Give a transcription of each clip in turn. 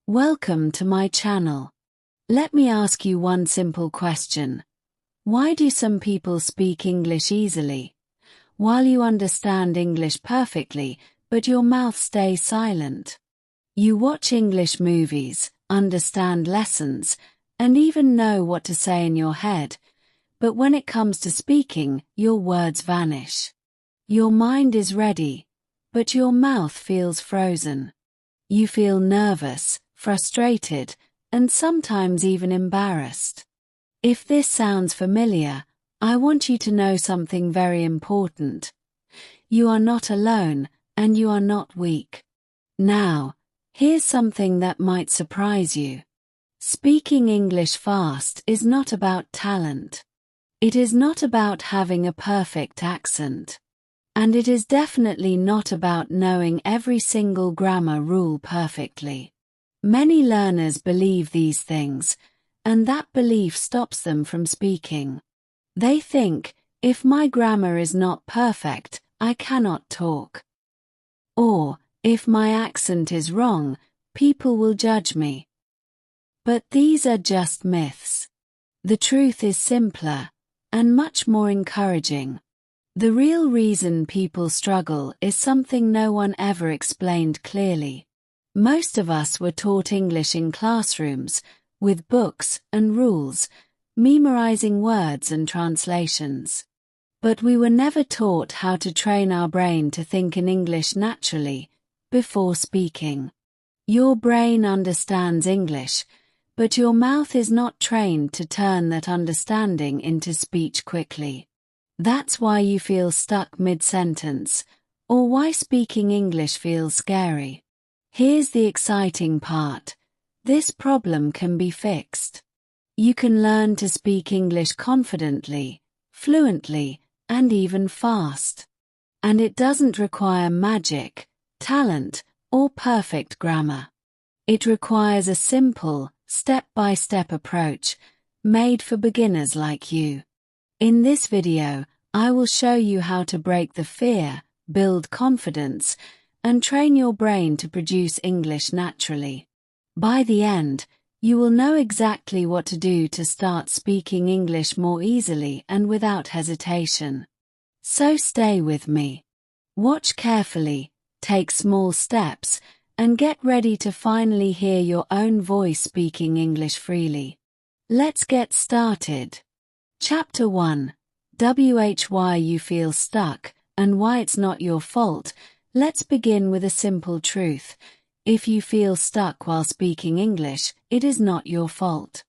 Welcome to my channel. Let me ask you one simple question. Why do some people speak English easily, while you understand English perfectly, but your mouth stays silent? You watch English movies, understand lessons, and even know what to say in your head, but when it comes to speaking, your words vanish. Your mind is ready, but your mouth feels frozen. You feel nervous, frustrated, and sometimes even embarrassed. If this sounds familiar, I want you to know something very important. You are not alone, and you are not weak. Now, here's something that might surprise you. Speaking English fast is not about talent. It is not about having a perfect accent. And it is definitely not about knowing every single grammar rule perfectly. Many learners believe these things, and that belief stops them from speaking. They think, if my grammar is not perfect, I cannot talk. Or, if my accent is wrong, people will judge me. But these are just myths. The truth is simpler, and much more encouraging. The real reason people struggle is something no one ever explained clearly. Most of us were taught English in classrooms, with books and rules, memorizing words and translations. But we were never taught how to train our brain to think in English naturally, before speaking. Your brain understands English, but your mouth is not trained to turn that understanding into speech quickly. That's why you feel stuck mid-sentence, or why speaking English feels scary. Here's the exciting part. This problem can be fixed. You can learn to speak English confidently, fluently, and even fast. And it doesn't require magic, talent, or perfect grammar. It requires a simple, step-by-step approach, made for beginners like you. In this video, I will show you how to break the fear, build confidence, and train your brain to produce English naturally. By the end, you will know exactly what to do to start speaking English more easily and without hesitation. So stay with me. Watch carefully, take small steps, and get ready to finally hear your own voice speaking English freely. Let's get started. Chapter 1. Why you feel stuck, and why it's not your fault. Let's begin with a simple truth. If you feel stuck while speaking English, it is not your fault.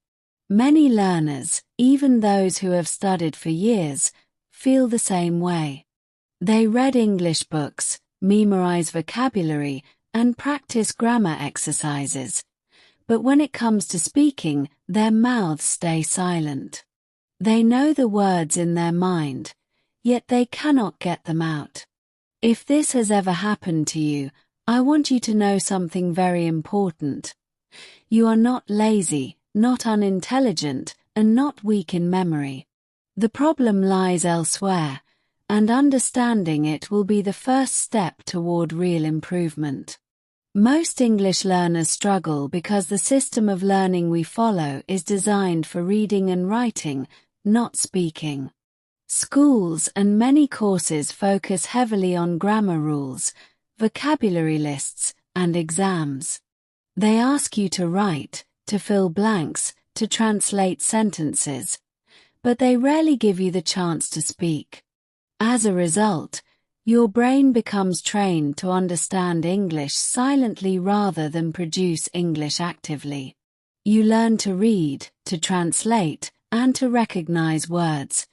Many learners, even those who have studied for years, feel the same way. They read English books, memorize vocabulary, and practice grammar exercises. But when it comes to speaking, their mouths stay silent. They know the words in their mind, yet they cannot get them out. If this has ever happened to you, I want you to know something very important. You are not lazy, not unintelligent, and not weak in memory. The problem lies elsewhere, and understanding it will be the first step toward real improvement. Most English learners struggle because the system of learning we follow is designed for reading and writing, not speaking. Schools and many courses focus heavily on grammar rules, vocabulary lists, and exams. They ask you to write, to fill blanks, to translate sentences, but they rarely give you the chance to speak. As a result, your brain becomes trained to understand English silently rather than produce English actively. You learn to read, to translate, and to recognize words.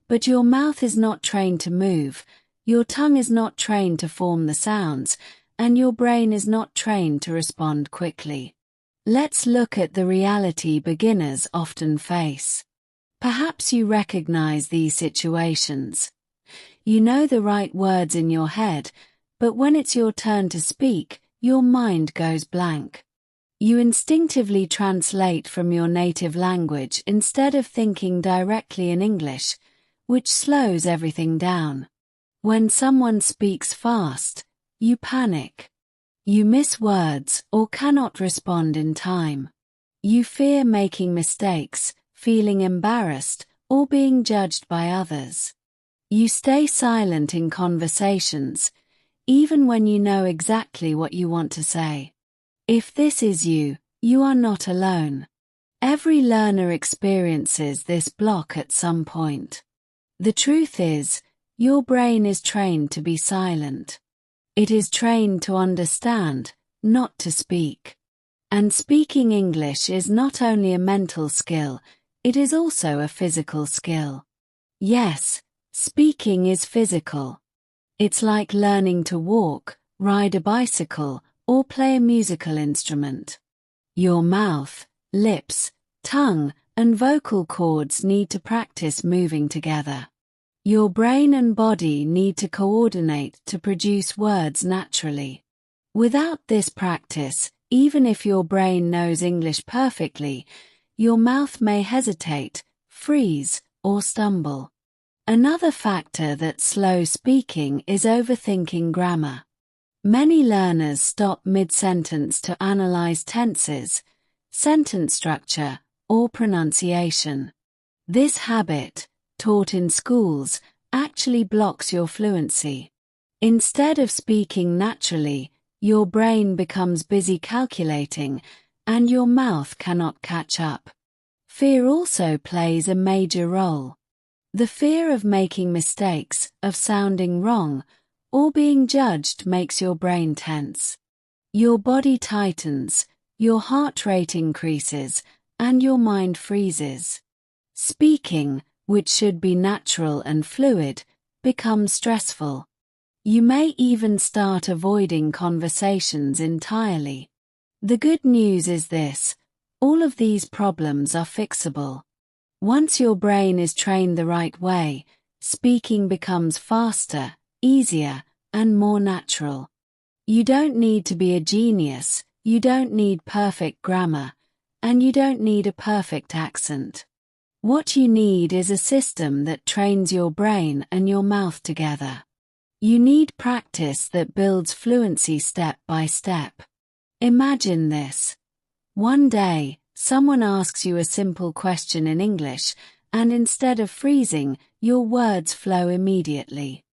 But your mouth is not trained to move, your tongue is not trained to form the sounds, and your brain is not trained to respond quickly. Let's look at the reality beginners often face. Perhaps you recognize these situations. You know the right words in your head, but when it's your turn to speak, your mind goes blank. You instinctively translate from your native language instead of thinking directly in English, which slows everything down. When someone speaks fast, you panic. You miss words or cannot respond in time. You fear making mistakes, feeling embarrassed, or being judged by others. You stay silent in conversations, even when you know exactly what you want to say. If this is you, you are not alone. Every learner experiences this block at some point. The truth is, your brain is trained to be silent. It is trained to understand, not to speak. And speaking English is not only a mental skill, it is also a physical skill. Yes, speaking is physical. It's like learning to walk, ride a bicycle, or play a musical instrument. Your mouth, lips, tongue, and vocal cords need to practice moving together. Your brain and body need to coordinate to produce words naturally. Without this practice, even if your brain knows English perfectly, your mouth may hesitate, freeze, or stumble. Another factor that slows speaking is overthinking grammar. Many learners stop mid-sentence to analyze tenses, sentence structure, or pronunciation. This habit, taught in schools, actually blocks your fluency. Instead of speaking naturally, your brain becomes busy calculating, and your mouth cannot catch up. Fear also plays a major role. The fear of making mistakes, of sounding wrong, or being judged makes your brain tense. Your body tightens, your heart rate increases, and your mind freezes. Speaking, which should be natural and fluid, becomes stressful. You may even start avoiding conversations entirely. The good news is this: all of these problems are fixable. Once your brain is trained the right way, speaking becomes faster, easier, and more natural. You don't need to be a genius, you don't need perfect grammar, and you don't need a perfect accent. What you need is a system that trains your brain and your mouth together. You need practice that builds fluency step by step. Imagine this. One day, someone asks you a simple question in English, and instead of freezing, your words flow immediately.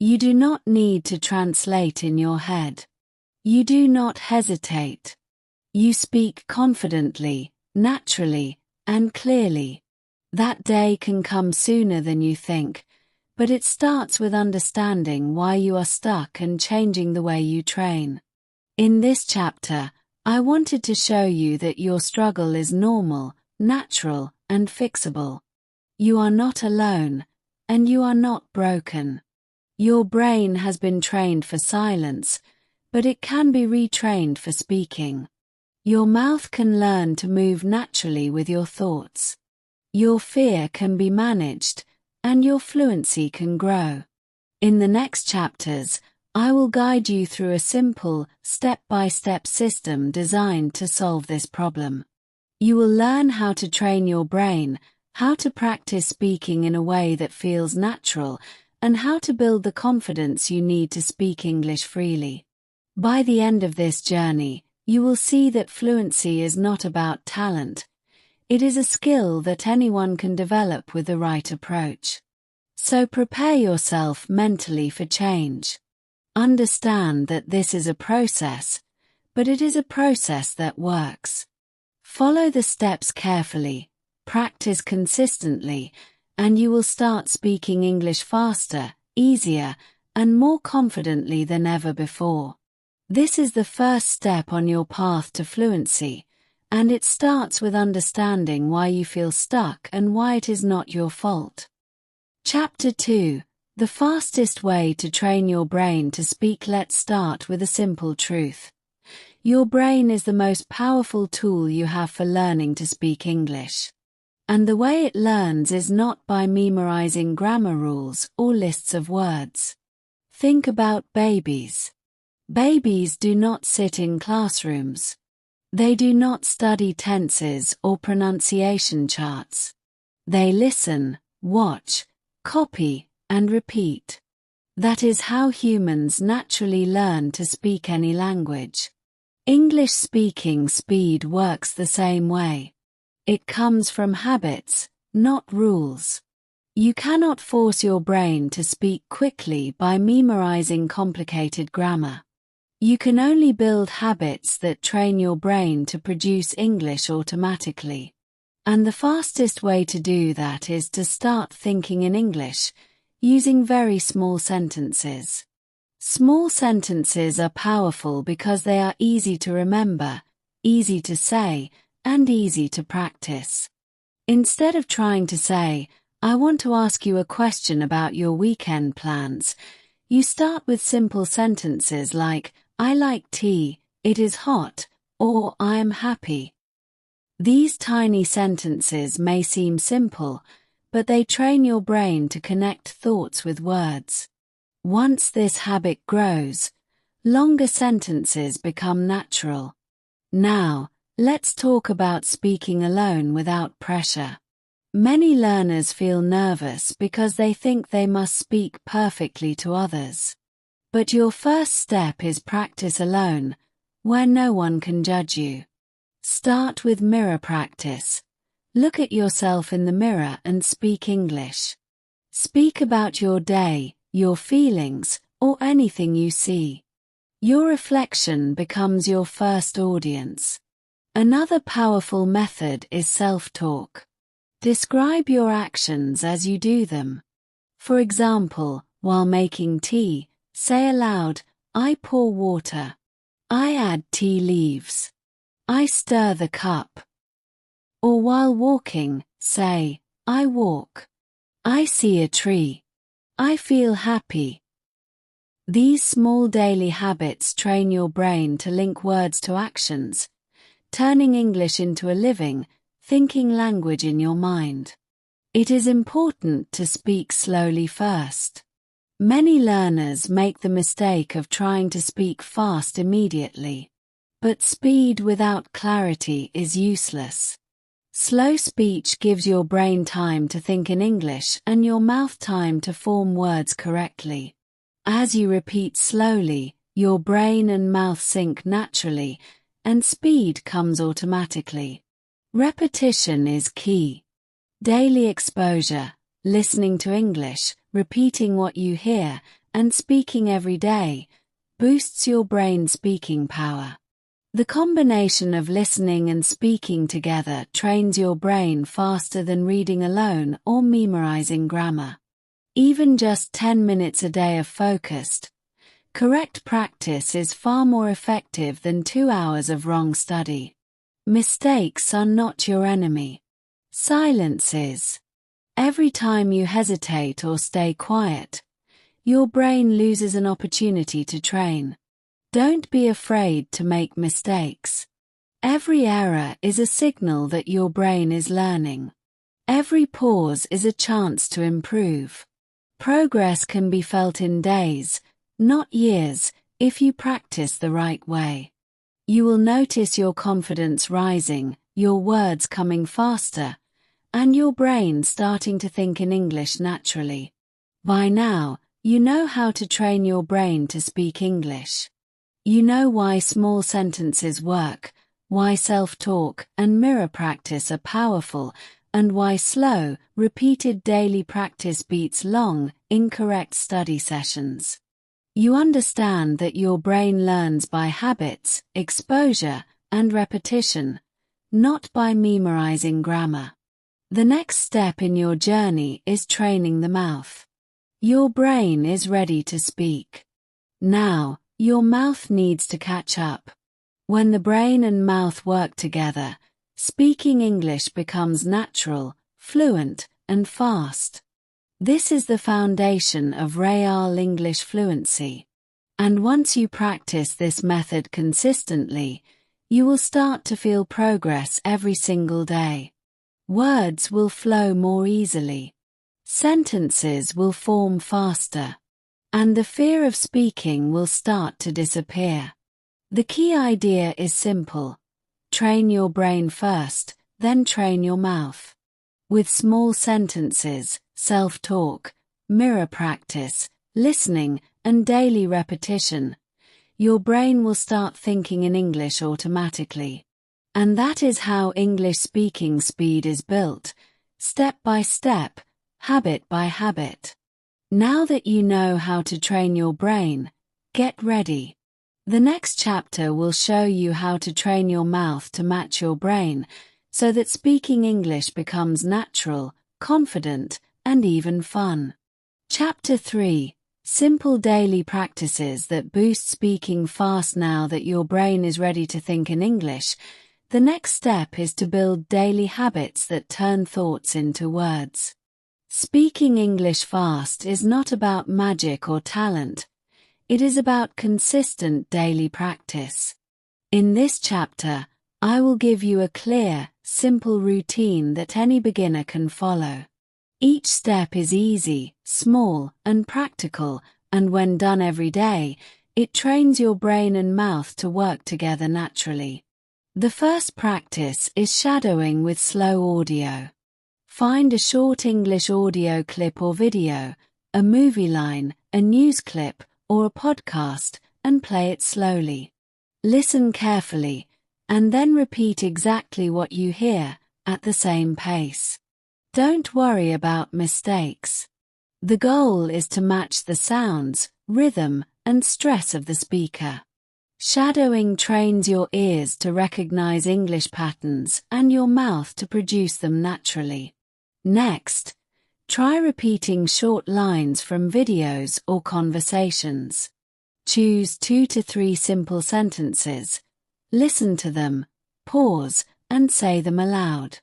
You do not need to translate in your head. You do not hesitate. You speak confidently, naturally, and clearly. That day can come sooner than you think, but it starts with understanding why you are stuck and changing the way you train. In this chapter, I wanted to show you that your struggle is normal, natural, and fixable. You are not alone, and you are not broken. Your brain has been trained for silence, but it can be retrained for speaking. Your mouth can learn to move naturally with your thoughts. Your fear can be managed, and your fluency can grow. In the next chapters, I will guide you through a simple, step-by-step system designed to solve this problem. You will learn how to train your brain, how to practice speaking in a way that feels natural, and how to build the confidence you need to speak English freely. By the end of this journey, you will see that fluency is not about talent. It is a skill that anyone can develop with the right approach. So prepare yourself mentally for change. Understand that this is a process, but it is a process that works. Follow the steps carefully, practice consistently, and you will start speaking English faster, easier, and more confidently than ever before. This is the first step on your path to fluency, and it starts with understanding why you feel stuck and why it is not your fault. Chapter 2: The fastest way to train your brain to speak. Let's start with a simple truth. Your brain is the most powerful tool you have for learning to speak English. And the way it learns is not by memorizing grammar rules or lists of words. Think about babies. Babies do not sit in classrooms. They do not study tenses or pronunciation charts. They listen, watch, copy, and repeat. That is how humans naturally learn to speak any language. English speaking speed works the same way. It comes from habits, not rules. You cannot force your brain to speak quickly by memorizing complicated grammar. You can only build habits that train your brain to produce English automatically. And the fastest way to do that is to start thinking in English, using very small sentences. Small sentences are powerful because they are easy to remember, easy to say, and easy to practice. Instead of trying to say, "I want to ask you a question about your weekend plans," you start with simple sentences like, "I like tea, it is hot," or "I am happy." These tiny sentences may seem simple, but they train your brain to connect thoughts with words. Once this habit grows, longer sentences become natural. Now, let's talk about speaking alone without pressure. Many learners feel nervous because they think they must speak perfectly to others. But your first step is practice alone, where no one can judge you. Start with mirror practice. Look at yourself in the mirror and speak English. Speak about your day, your feelings, or anything you see. Your reflection becomes your first audience. Another powerful method is self-talk. Describe your actions as you do them. For example, while making tea, say aloud, "I pour water. I add tea leaves. I stir the cup." Or while walking, say, "I walk. I see a tree. I feel happy." These small daily habits train your brain to link words to actions, turning English into a living, thinking language in your mind. It is important to speak slowly first. Many learners make the mistake of trying to speak fast immediately. But speed without clarity is useless. Slow speech gives your brain time to think in English and your mouth time to form words correctly. As you repeat slowly, your brain and mouth sync naturally, and speed comes automatically. Repetition is key. Daily exposure, listening to English, repeating what you hear, and speaking every day, boosts your brain's speaking power. The combination of listening and speaking together trains your brain faster than reading alone or memorizing grammar. Even just 10 minutes a day of focused, correct practice is far more effective than 2 hours of wrong study. Mistakes are not your enemy. Silence is. Every time you hesitate or stay quiet, your brain loses an opportunity to train. Don't be afraid to make mistakes. Every error is a signal that your brain is learning. Every pause is a chance to improve. Progress can be felt in days, not years, if you practice the right way. You will notice your confidence rising, your words coming faster, and your brain starting to think in English naturally. By now, you know how to train your brain to speak English. You know why small sentences work, why self-talk and mirror practice are powerful, and why slow, repeated daily practice beats long, incorrect study sessions. You understand that your brain learns by habits, exposure, and repetition, not by memorizing grammar. The next step in your journey is training the mouth. Your brain is ready to speak. Now, your mouth needs to catch up. When the brain and mouth work together, speaking English becomes natural, fluent, and fast. This is the foundation of real English fluency. And once you practice this method consistently, you will start to feel progress every single day. Words will flow more easily. Sentences will form faster. And the fear of speaking will start to disappear. The key idea is simple. Train your brain first, then train your mouth. With small sentences, self-talk, mirror practice, listening, and daily repetition, your brain will start thinking in English automatically. And that is how English speaking speed is built, step by step, habit by habit. Now that you know how to train your brain, get ready. The next chapter will show you how to train your mouth to match your brain, so that speaking English becomes natural, confident, and even fun. Chapter 3. Simple daily practices that boost speaking fast. Now that your brain is ready to think in English, the next step is to build daily habits that turn thoughts into words. Speaking English fast is not about magic or talent. It is about consistent daily practice. In this chapter, I will give you a clear, simple routine that any beginner can follow. Each step is easy, small, and practical, and when done every day, it trains your brain and mouth to work together naturally. The first practice is shadowing with slow audio. Find a short English audio clip or video, a movie line, a news clip, or a podcast, and play it slowly. Listen carefully, and then repeat exactly what you hear, at the same pace. Don't worry about mistakes. The goal is to match the sounds, rhythm, and stress of the speaker. Shadowing trains your ears to recognize English patterns and your mouth to produce them naturally. Next, try repeating short lines from videos or conversations. Choose 2 to 3 simple sentences. Listen to them, pause, and say them aloud.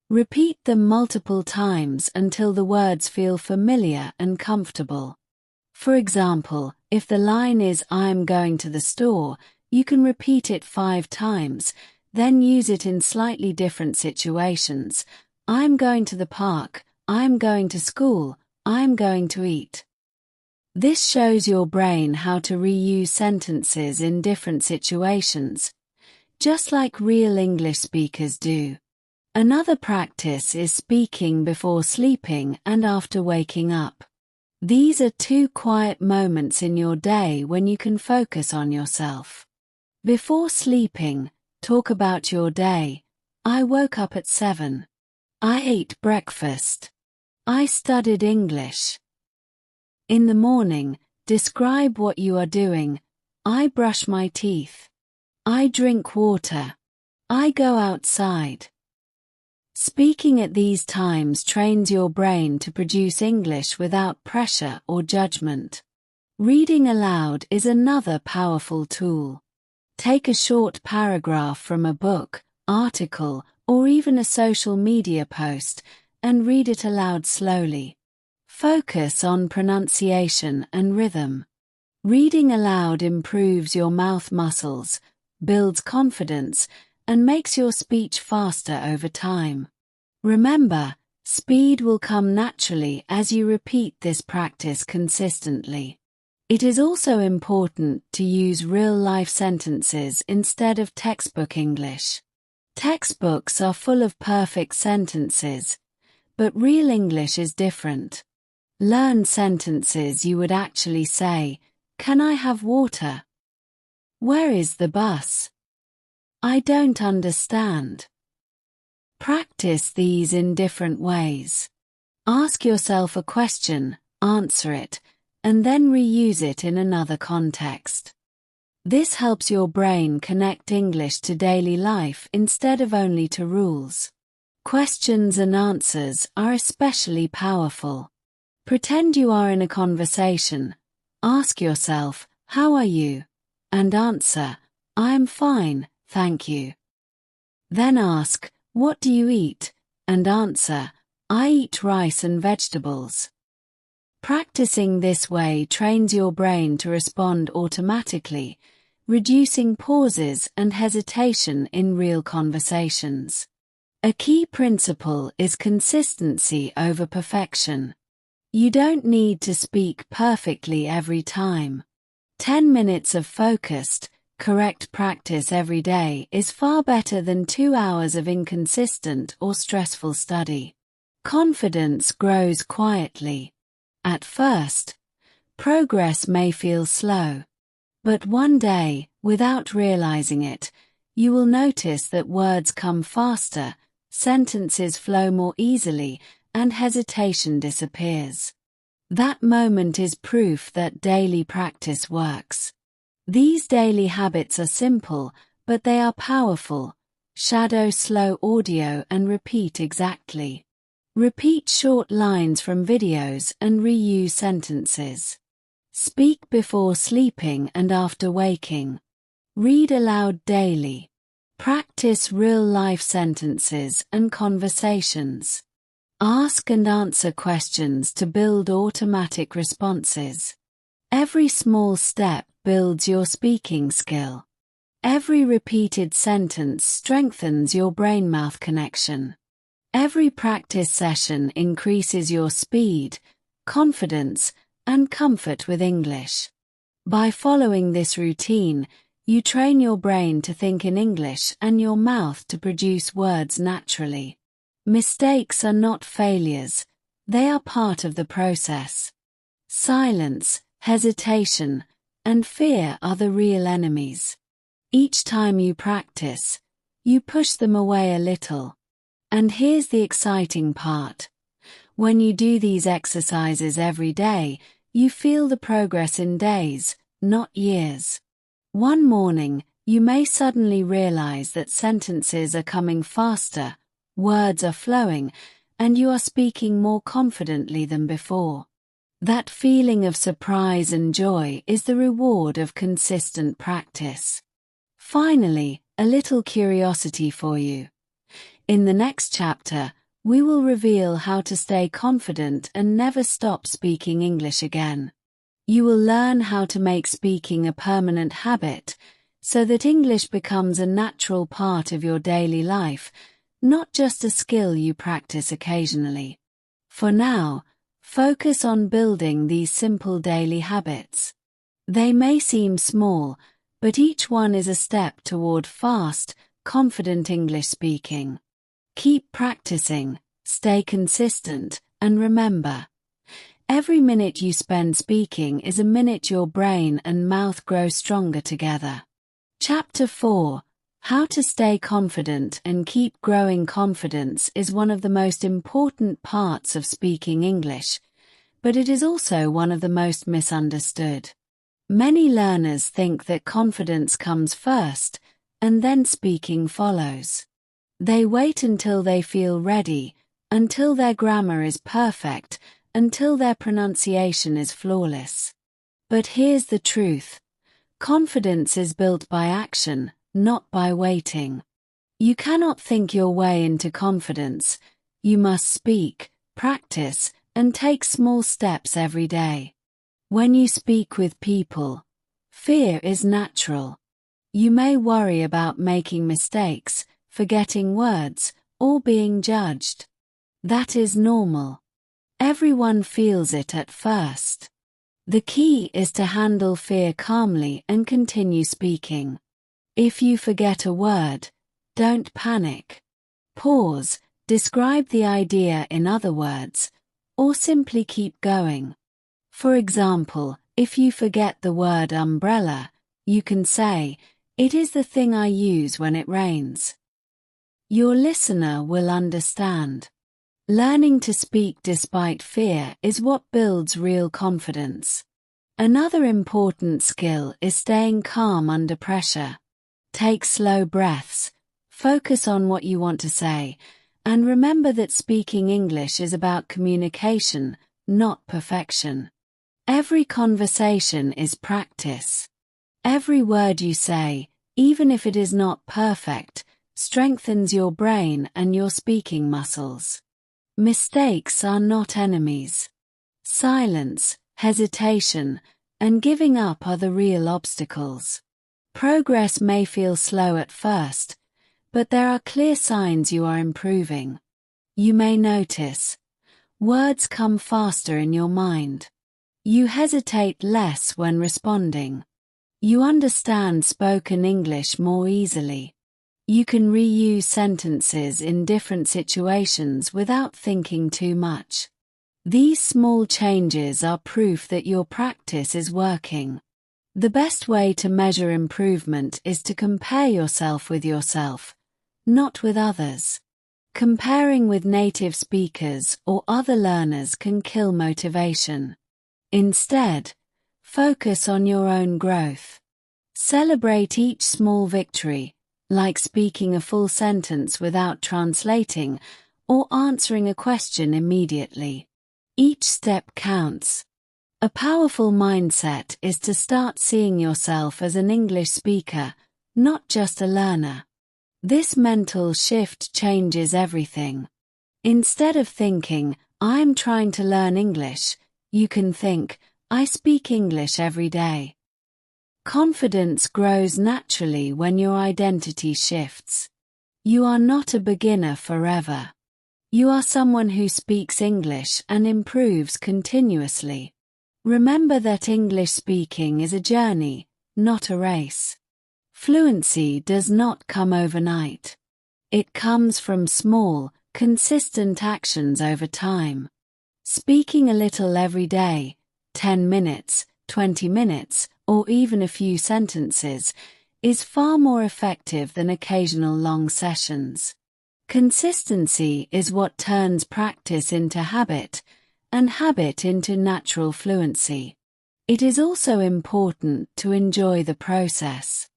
Repeat them multiple times until the words feel familiar and comfortable. For example, if the line is "I'm going to the store," you can repeat it 5 times, then use it in slightly different situations. "I'm going to the park," "I'm going to school," "I'm going to eat." This shows your brain how to reuse sentences in different situations, just like real English speakers do. Another practice is speaking before sleeping and after waking up. These are 2 quiet moments in your day when you can focus on yourself. Before sleeping, talk about your day. "I woke up at 7. I ate breakfast. I studied English." In the morning, describe what you are doing. "I brush my teeth. I drink water. I go outside." Speaking at these times trains your brain to produce English without pressure or judgment. Reading aloud is another powerful tool. Take a short paragraph from a book, article, or even a social media post, and read it aloud slowly. Focus on pronunciation and rhythm. Reading aloud improves your mouth muscles, builds confidence, and makes your speech faster over time. Remember, speed will come naturally as you repeat this practice consistently. It is also important to use real-life sentences instead of textbook English. Textbooks are full of perfect sentences, but real English is different. Learn sentences you would actually say. "Can I have water?" "Where is the bus?" "I don't understand." Practice these in different ways. Ask yourself a question, answer it, and then reuse it in another context. This helps your brain connect English to daily life instead of only to rules. Questions and answers are especially powerful. Pretend you are in a conversation. Ask yourself, "How are you?" and answer, "I am fine, thank you." Then ask, "What do you eat?" and answer, "I eat rice and vegetables." Practicing this way trains your brain to respond automatically, reducing pauses and hesitation in real conversations. A key principle is consistency over perfection. You don't need to speak perfectly every time. 10 minutes of focused, correct practice every day is far better than 2 hours of inconsistent or stressful study. Confidence grows quietly. At first, Progress may feel slow. But one day, without realizing it, you will notice that words come faster, sentences flow more easily, and hesitation disappears. That moment is proof that daily practice works. These daily habits are simple, but they are powerful. Shadow slow audio and repeat exactly. Repeat short lines from videos and reuse sentences. Speak before sleeping and after waking. Read aloud daily. Practice real-life sentences and conversations. Ask and answer questions to build automatic responses. Every small step builds your speaking skill. Every repeated sentence strengthens your brain-mouth connection. Every practice session increases your speed, confidence, and comfort with English. By following this routine, you train your brain to think in English and your mouth to produce words naturally. Mistakes are not failures, they are part of the process. Silence, hesitation, and fear are the real enemies. Each time you practice, you push them away a little. And here's the exciting part. When you do these exercises every day, you feel the progress in days, not years. One morning, you may suddenly realize that sentences are coming faster, words are flowing, and you are speaking more confidently than before. That feeling of surprise and joy is the reward of consistent practice. Finally, a little curiosity for you. In the next chapter, we will reveal how to stay confident and never stop speaking English again. You will learn how to make speaking a permanent habit, so that English becomes a natural part of your daily life, not just a skill you practice occasionally. For now, focus on building these simple daily habits. They may seem small, but each one is a step toward fast, confident English speaking. Keep practicing, stay consistent, and remember, every minute you spend speaking is a minute your brain and mouth grow stronger together. Chapter 4: How to Stay Confident and Keep Growing. Confidence is one of the most important parts of speaking English, but it is also one of the most misunderstood. Many learners think that confidence comes first, and then speaking follows. They wait until they feel ready, until their grammar is perfect, until their pronunciation is flawless. But here's the truth. Confidence is built by action, not by waiting. You cannot think your way into confidence. You must speak, practice, and take small steps every day. When you speak with people, fear is natural. You may worry about making mistakes, forgetting words, or being judged. That is normal. Everyone feels it at first. The key is to handle fear calmly and continue speaking. If you forget a word, don't panic. Pause, describe the idea in other words, or simply keep going. For example, if you forget the word umbrella, you can say, "It is the thing I use when it rains." Your listener will understand. Learning to speak despite fear is what builds real confidence. Another important skill is staying calm under pressure. Take slow breaths, focus on what you want to say, and remember that speaking English is about communication, not perfection. Every conversation is practice. Every word you say, even if it is not perfect, strengthens your brain and your speaking muscles. Mistakes are not enemies. Silence, hesitation, and giving up are the real obstacles. Progress may feel slow at first, but there are clear signs you are improving. You may notice, words come faster in your mind. You hesitate less when responding. You understand spoken English more easily. You can reuse sentences in different situations without thinking too much. These small changes are proof that your practice is working. The best way to measure improvement is to compare yourself with yourself, not with others. Comparing with native speakers or other learners can kill motivation. Instead, focus on your own growth. Celebrate each small victory, like speaking a full sentence without translating or answering a question immediately. Each step counts. A powerful mindset is to start seeing yourself as an English speaker, not just a learner. This mental shift changes everything. Instead of thinking, I'm trying to learn English, you can think, I speak English every day. Confidence grows naturally when your identity shifts. You are not a beginner forever. You are someone who speaks English and improves continuously. Remember that English speaking is a journey, not a race. Fluency does not come overnight. It comes from small, consistent actions over time. Speaking a little every day, 10 minutes, 20 minutes, or even a few sentences, is far more effective than occasional long sessions. Consistency is what turns practice into habit, and habit into natural fluency. It is also important to enjoy the process.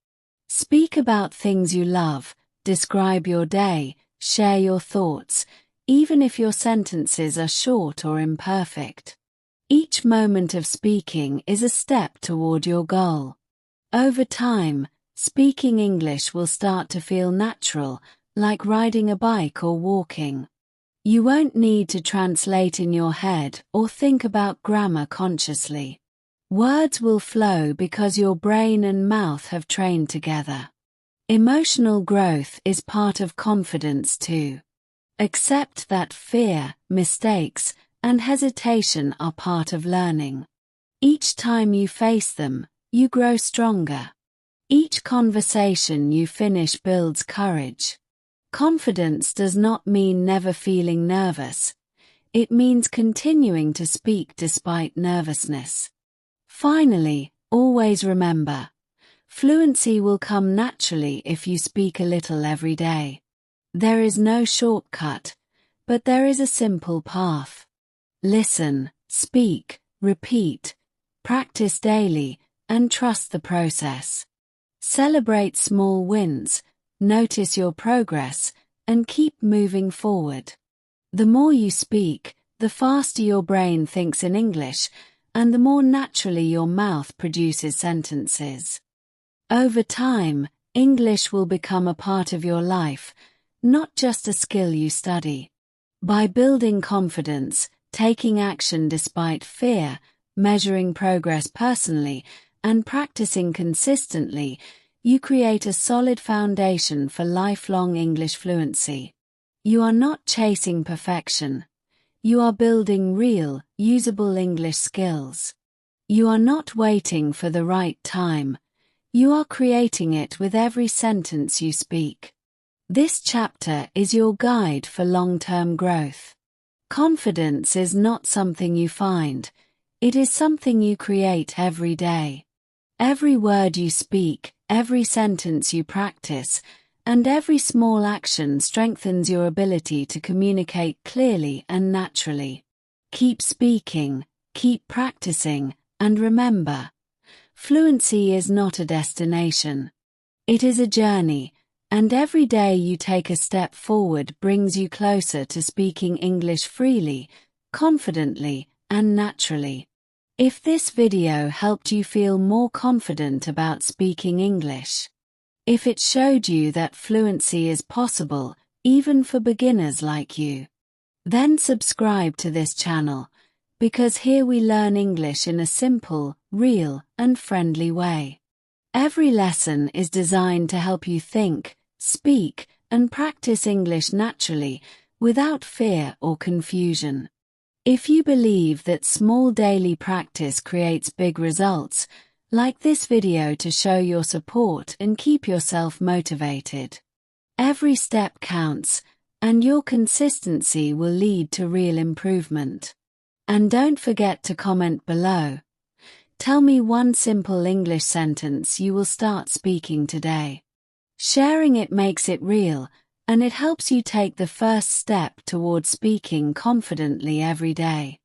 Speak about things you love, describe your day, share your thoughts, even if your sentences are short or imperfect. Each moment of speaking is a step toward your goal. Over time, speaking English will start to feel natural, like riding a bike or walking. You won't need to translate in your head or think about grammar consciously. Words will flow because your brain and mouth have trained together. Emotional growth is part of confidence too. Accept that fear, mistakes, and hesitation are part of learning. Each time you face them, you grow stronger. Each conversation you finish builds courage. Confidence does not mean never feeling nervous. It means continuing to speak despite nervousness. Finally, always remember, fluency will come naturally if you speak a little every day. There is no shortcut, but there is a simple path. Listen, speak, repeat, practice daily, and trust the process. Celebrate small wins, notice your progress, and keep moving forward. The more you speak, the faster your brain thinks in English, and the more naturally your mouth produces sentences. Over time, English will become a part of your life, not just a skill you study. By building confidence, taking action despite fear, measuring progress personally, and practicing consistently, you create a solid foundation for lifelong English fluency. You are not chasing perfection. You are building real, usable English skills. You are not waiting for the right time. You are creating it with every sentence you speak. This chapter is your guide for long-term growth. Confidence is not something you find. It is something you create every day. Every word you speak, every sentence you practice, and every small action strengthens your ability to communicate clearly and naturally. Keep speaking, keep practicing, and remember, fluency is not a destination. It is a journey, and every day you take a step forward brings you closer to speaking English freely, confidently, and naturally. If this video helped you feel more confident about speaking English, if it showed you that fluency is possible, even for beginners like you, then subscribe to this channel, because here we learn English in a simple, real, and friendly way. Every lesson is designed to help you think, speak, and practice English naturally, without fear or confusion. If you believe that small daily practice creates big results, like this video to show your support and keep yourself motivated. Every step counts, and your consistency will lead to real improvement. And don't forget to comment below. Tell me one simple English sentence you will start speaking today. Sharing it makes it real, and it helps you take the first step towards speaking confidently every day.